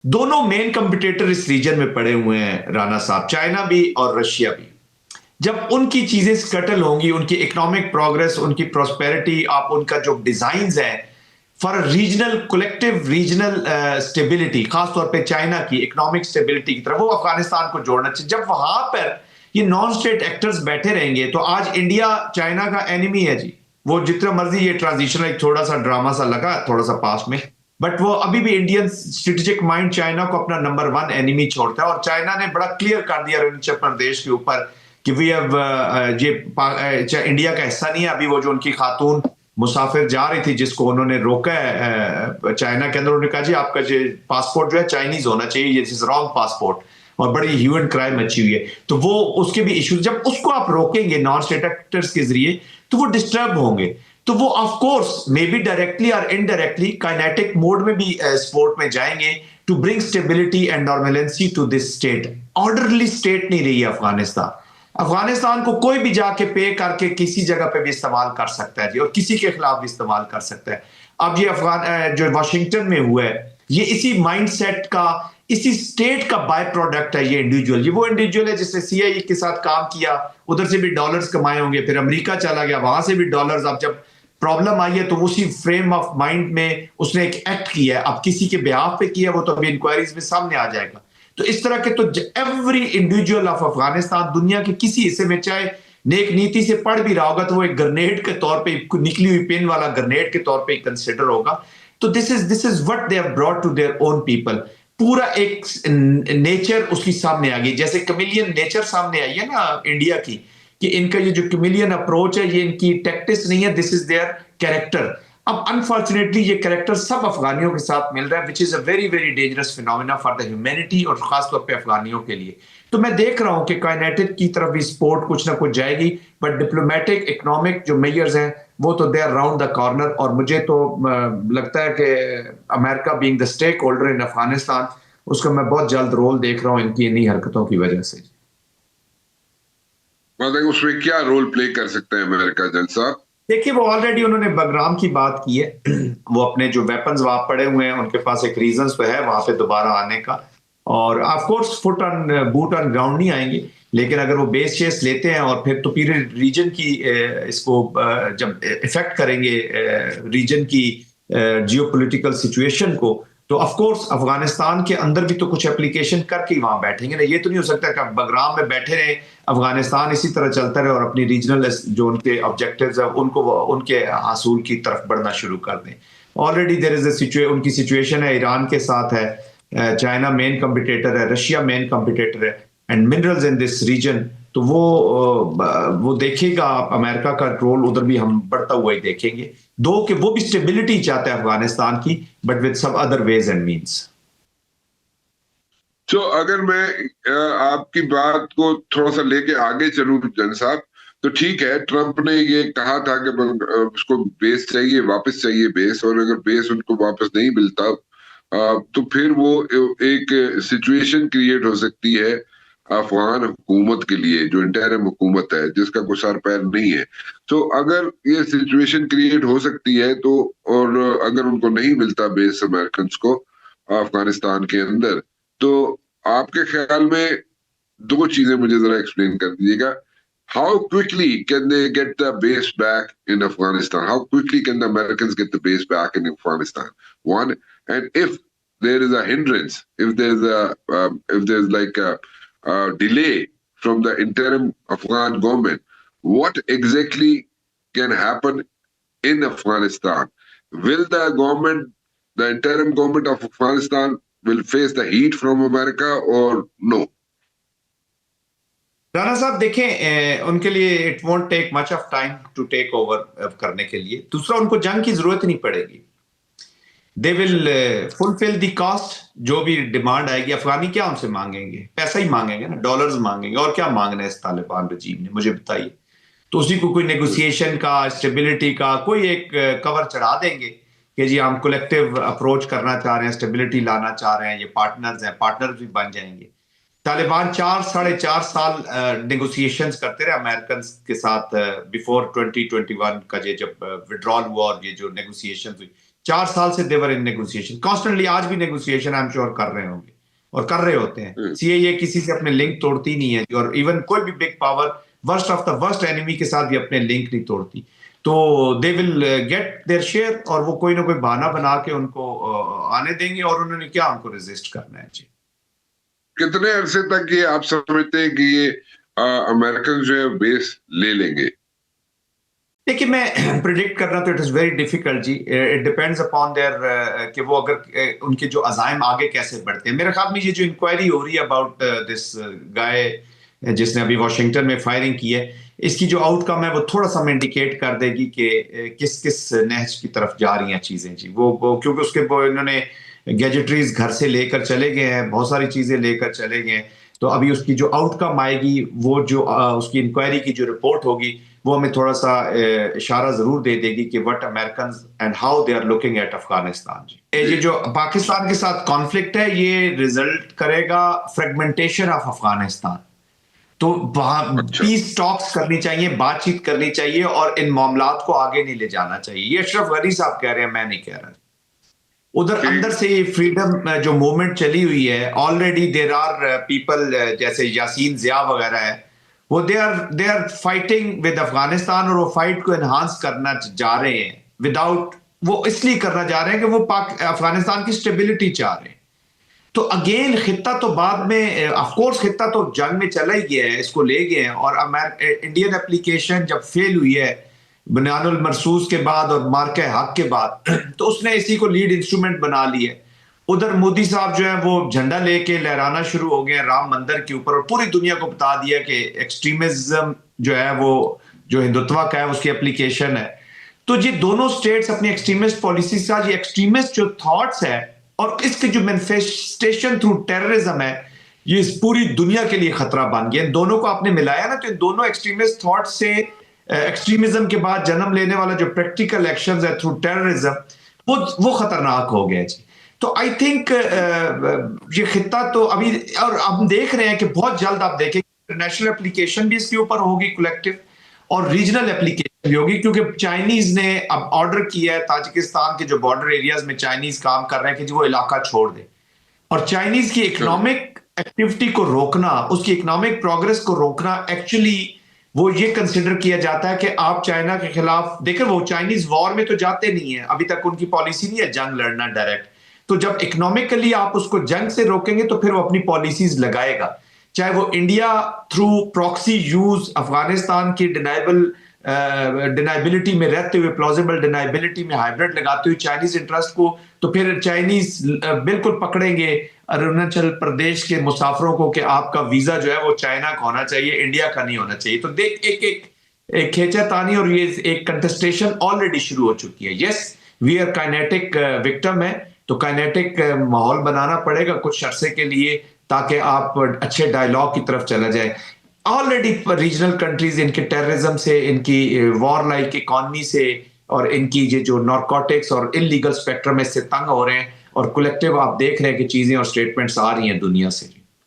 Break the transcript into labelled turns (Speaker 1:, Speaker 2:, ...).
Speaker 1: दोनों main competitor इस reason में पड़े हुए हैं राणा साहब, चाइना भी और रशिया भी। जब उनकी चीजें स्कटल होंगी, उनकी इकोनॉमिक प्रोग्रेस, उनकी प्रोस्पेरिटी, आप उनका जो डिजाइन है for regional collective regional stability, खासतौर पे चाइना की इकोनॉमिक स्टेबिलिटी की तरफ, वो अफगानिस्तान को जोड़ना चाहिए। जब वहां पर ये नॉन स्टेट एक्टर्स बैठे रहेंगे तो आज इंडिया चाइना का एनिमी है जी। वो जितना मर्जी ये ट्रांजिशन एक थोड़ा सा ड्रामा सा लगा थोड़ा सा पास में, बट वो अभी भी इंडियन स्ट्रेटेजिक माइंड चाइना को अपना नंबर वन एनिमी छोड़ता है। और चाइना ने बड़ा क्लियर कर दिया अरुणाचल प्रदेश के ऊपर कि वी हैव ये इंडिया का हिस्सा नहीं है। अभी वो जो उनकी खातून मुसाफिर जा रही थी जिसको उन्होंने रोका है चाइना के अंदर, उन्होंने कहा जी आपका जो पासपोर्ट जो है चाइनीज होना चाहिए, ये इज रॉन्ग पासपोर्ट, और बड़ी ह्यू एंड क्राइम मची हुई है। तो वो उसके भी इश्यूज, जब उसको आप रोकेंगे नॉन स्टेट एक्टर्स के जरिए तो वो डिस्टर्ब होंगे। तो वो of course may be directly और इनडायरेक्टली काइनेटिक मोड में भी स्पोर्ट में जाएंगे to bring stability and normalcy to this state. Orderly state नहीं रही है अफगानिस्तान। अफगानिस्तान को कोई भी जाके पे करके किसी जगह पे भी इस्तेमाल कर सकता है जी, और किसी के खिलाफ भी इस्तेमाल कर सकता है। अब ये अफगान जो वाशिंगटन में हुआ है, ये इसी माइंडसेट का, इसी स्टेट का बाय प्रोडक्ट है। ये इंडिविजुअल, ये वो इंडिविजुअल है जिसने सीआईए के साथ काम किया, उधर से भी डॉलर्स कमाए होंगे, फिर अमेरिका चला गया, वहां से भी डॉलर्स। अब जब प्रॉब्लम आई है तो उसी फ्रेम ऑफ माइंड में उसने एक एक्ट किया है। अब किसी के बिहाफ पे किया, वो तो अभी इंक्वायरीज में सामने आ जाएगा। तो इस तरह के तो एवरी इंडिविजुअल ऑफ अफगानिस्तान दुनिया के किसी हिस्से में चाहे नेक नीति से पढ़ भी रहा होगा तो वो एक ग्रेनेड के तौर पे, निकली हुई पिन वाला ग्रेनेड के तौर पे कंसिडर होगा। तो this is what they have brought to their own people. पूरा एक नेचर उसकी सामने आ गई, जैसे कमिलियन नेचर सामने आई है ना इंडिया की, कि इनका ये जो कमिलियन अप्रोच है ये इनकी टैक्टिस नहीं है, दिस इज देयर कैरेक्टर। अब अनफॉर्चुनेटली ये कैरेक्टर सब अफगानियों के साथ मिल रहा है, which is a very very dangerous phenomena for the humanity, और खासतौर पे अफगानियों के लिए। तो मैं देख रहा हूं कि काइनेटिक की तरफ भी सपोर्ट कुछ ना कुछ जाएगी, बट डिप्लोमेटिक इकोनॉमिक जो मेजर्स हैं वो तो they are round the corner. और मुझे तो लगता है कि America being the stakeholder in Afghanistan, उसका मैं बहुत जल्द रोल देख रहा हूं इनकी इन्हीं हरकतों की वजह से।
Speaker 2: मतलब उसमें क्या रोल प्ले कर सकते हैं अमेरिका जल साहब?
Speaker 1: देखिए, वो ऑलरेडी उन्होंने बगराम की बात की है। वो अपने जो वेपन्स वहां पड़े हुए हैं उनके पास एक रीजन तो है वहां पे दोबारा आने का। और of course foot on boot on ground नहीं आएंगे, लेकिन अगर वो बेस शेस लेते हैं और फिर तो पूरे रीजन की इसको जब इफेक्ट करेंगे रीजन की जियोपॉलिटिकल सिचुएशन को, तो ऑफ कोर्स अफगानिस्तान के अंदर भी तो कुछ एप्लीकेशन करके ही वहां बैठेंगे ना। ये तो नहीं हो सकता कि बगराम में बैठे रहे, अफगानिस्तान इसी तरह चलता रहे और अपनी रीजनल जो उनके ऑब्जेक्टिव्स है उनको उनके हासूल की तरफ बढ़ना शुरू कर दें। ऑलरेडी देयर इज उनकी सिचुएशन है, ईरान के साथ है, चाइना मेन कंपिटिटर है, रशिया मेन कंपिटिटर है, and minerals in this region. तो वो देखेगा अमेरिका का रोल उधर भी हम बढ़ता हुआ ही देखेंगे। दो कि वो भी स्टेबिलिटी चाहता है अफगानिस्तान की, but with some other ways and means.
Speaker 2: तो अगर मैं आपकी बात को थोड़ा सा लेके आगे चलूं जन साहब, तो ठीक है, ट्रंप ने ये कहा था कि उसको बेस चाहिए, वापस चाहिए बेस, और अगर बेस उनको वापस नहीं मिलता तो फिर वो एक सिचुएशन क्रिएट हो सकती है अफगान हुकूमत के लिए, जो इंटरिम हुकूमत है जिसका कोई सर पैर नहीं है। तो अगर ये सिचुएशन क्रिएट हो सकती है तो, और अगर उनको नहीं मिलता बेस अमेरिकन को अफगानिस्तान के अंदर, तो आपके ख्याल में दो चीजें मुझे जरा एक्सप्लेन कर दीजिएगा। How quickly can they get the base back in Afghanistan? How quickly can the अमेरिकans get the base back in Afghanistan? One, and if there is a hindrance, if there's like a delay from the interim Afghan government, what exactly can happen in Afghanistan? Will the government, the interim government of Afghanistan, will face the heat from America or no?
Speaker 1: Rana साहब देखें, उनके लिए it won't take much of time to take over करने के लिए। दूसरा, उनको जंग की जरूरत नहीं पड़ेगी। They will fulfil the cost. जो भी डिमांड आएगी, अफगानी क्या उनसे मांगेंगे? पैसा ही मांगेंगे ना, डॉलर्स मांगेंगे, और क्या मांगना है इस तालिबान रजीम ने, मुझे बताइए। तो उसी को कोई नेगोशिएशन का, स्टेबिलिटी का कोई एक कवर चढ़ा देंगे कि जी हम कलेक्टिव अप्रोच करना चाह रहे हैं, स्टेबिलिटी लाना चाह रहे हैं, ये पार्टनर्स हैं, पार्टनर्स भी बन जाएंगे। तालिबान 4 साढ़े 4 साल नेगोशिएशंस करते रहे अमेरिकन के साथ बिफोर 2021 का, ये जब विड्रॉल हुआ और ये जो नेगोशिएशंस हुई, 4 साल से देवर इन नेगोशिएशन कॉन्स्टेंटली, आज भी नेगोशिएशन आई एम श्योर कर रहे होंगे और कर रहे होते हैं। सीएए किसी से अपने लिंक तोड़ती नहीं है, और इवन कोई भी big power worst of the worst enemy के साथ भी अपने लिंक नहीं तोड़ती। तो they will get their share, और वो कोई ना कोई बहाना बना के उनको आने देंगे, और उन्होंने क्या उनको रेजिस्ट करना है। जी,
Speaker 2: कितने अरसे तक ये आप समझते हैं कि ये अमेरिकन जो है बेस ले लेंगे?
Speaker 1: देखिए, मैं प्रिडिक्ट करना तो इट इज वेरी डिफिकल्ट जी। इट डिपेंड्स अपॉन देयर कि वो अगर उनके जो अजाइम आगे कैसे बढ़ते हैं। मेरे ख्याल में ये जो इंक्वायरी हो रही है अबाउट दिस गाय जिसने अभी वॉशिंगटन में फायरिंग की है, इसकी जो आउटकम है वो थोड़ा सा हमें इंडिकेट कर देगी कि किस किस नहज की तरफ जा रही हैं चीजें जी। वो क्योंकि उसके वो इन्होंने गैजेटरीज घर से लेकर चले गए हैं, बहुत सारी चीजें लेकर चले गए हैं। तो अभी उसकी जो आउटकम आएगी, वो जो उसकी इंक्वायरी की जो रिपोर्ट होगी, वो हमें थोड़ा सा इशारा जरूर दे देगी कि what American and how they are looking at Afghanistan ji. ये जो पाकिस्तान के साथ कॉन्फ्लिक्ट है, ये रिजल्ट करेगा फ्रेगमेंटेशन ऑफ अफगानिस्तान। तो पीस टॉक्स करनी चाहिए, बातचीत करनी चाहिए, और इन मामलात को आगे नहीं ले जाना चाहिए। ये अशरफ गनी साहब कह रहे हैं, मैं नहीं कह रहा। उधर अंदर से ये फ्रीडम जो मूवमेंट चली हुई है, ऑलरेडी देयर आर पीपल जैसे यासीन जिया वगैरह है, वो they are fighting with Afghanistan, और वो फाइट को एनहांस करना जा रहे हैं विदाउट, वो इसलिए करना जा रहे हैं कि वो अफगानिस्तान की स्टेबिलिटी चाह रहे हैं। तो अगेन खित्ता तो बाद में, ऑफ कोर्स खित्ता तो जंग में चला ही गया है, इसको ले गए हैं। और इंडियन एप्लीकेशन जब फेल हुई है बुनियानुल मरसूस के बाद और मार्के हक के बाद, तो उसने इसी को लीड इंस्ट्रूमेंट बना लिया। उधर मोदी साहब जो है वो झंडा लेके लहराना शुरू हो गए राम मंदिर के ऊपर, और पूरी दुनिया को बता दिया कि एक्सट्रीमिज्म जो है वो जो हिंदुत्व का है उसकी एप्लीकेशन है। तो ये दोनों स्टेट्स अपनी एक्सट्रीमिस्ट पॉलिसी से आज ये एक्सट्रीमिस्ट जो थॉट्स है और इसके जो मैनिफेस्टेशन थ्रू टेररिज्म है, ये इस पूरी दुनिया के लिए खतरा बन गया। इन दोनों को आपने मिलाया ना, तो इन दोनों एक्सट्रीमिस्ट थॉट से एक्सट्रीमिज्म के बाद जन्म लेने वाला जो प्रैक्टिकल एक्शंस है थ्रू टेररिज्म, वो खतरनाक हो गया जी। तो आई थिंक ये खित्ता तो अभी, और हम देख रहे हैं कि बहुत जल्द आप देखें इंटरनेशनल एप्लीकेशन भी इसके ऊपर होगी कलेक्टिव, और रीजनल एप्लीकेशन भी होगी, क्योंकि चाइनीज ने अब ऑर्डर किया है ताजिकिस्तान के जो बॉर्डर एरियाज में चाइनीज काम कर रहे हैं कि वो इलाका छोड़ दे। और चाइनीज की इकोनॉमिक एक्टिविटी को रोकना, उसकी इकोनॉमिक प्रोग्रेस को रोकना, एक्चुअली वो ये कंसिडर किया जाता है कि आप चाइना के खिलाफ देखें, वो चाइनीज वॉर में तो जाते नहीं है, अभी तक उनकी पॉलिसी नहीं है जंग लड़ना डायरेक्ट। तो जब इकोनॉमिकली आप उसको जंग से रोकेंगे तो फिर वो अपनी पॉलिसीज लगाएगा, चाहे वो India through proxy use Afghanistan की डिनाइबिलिटी में रहते हुए, प्लॉजिबल डिनाइबिलिटी में हाइब्रिड लगाते हुए चाइनीज इंटरेस्ट को, तो फिर चाइनीज बिल्कुल पकड़ेंगे अरुणाचल प्रदेश के मुसाफिरों को कि आपका वीजा जो है वो चाइना का होना चाहिए, इंडिया का नहीं होना चाहिए। तो देख एक खींचातानी और ये एक कंटेस्टेशन ऑलरेडी शुरू हो चुकी है। Yes, we are kinetic victim है, तो काइनेटिक माहौल बनाना पड़ेगा कुछ अरसे के लिए, ताकि आप अच्छे डायलॉग की तरफ चला जाए। ऑलरेडी रीजनल कंट्रीज इनके टेररिज्म से, इनकी वॉर लाइक इकॉनमी से, और इनकी ये जो नारकोटिक्स और इलीगल स्पेक्ट्रम में से तंग हो रहे हैं, और कलेक्टिव आप देख रहे हैं कि चीजें और स्टेटमेंट्स आ रही हैं दुनिया से।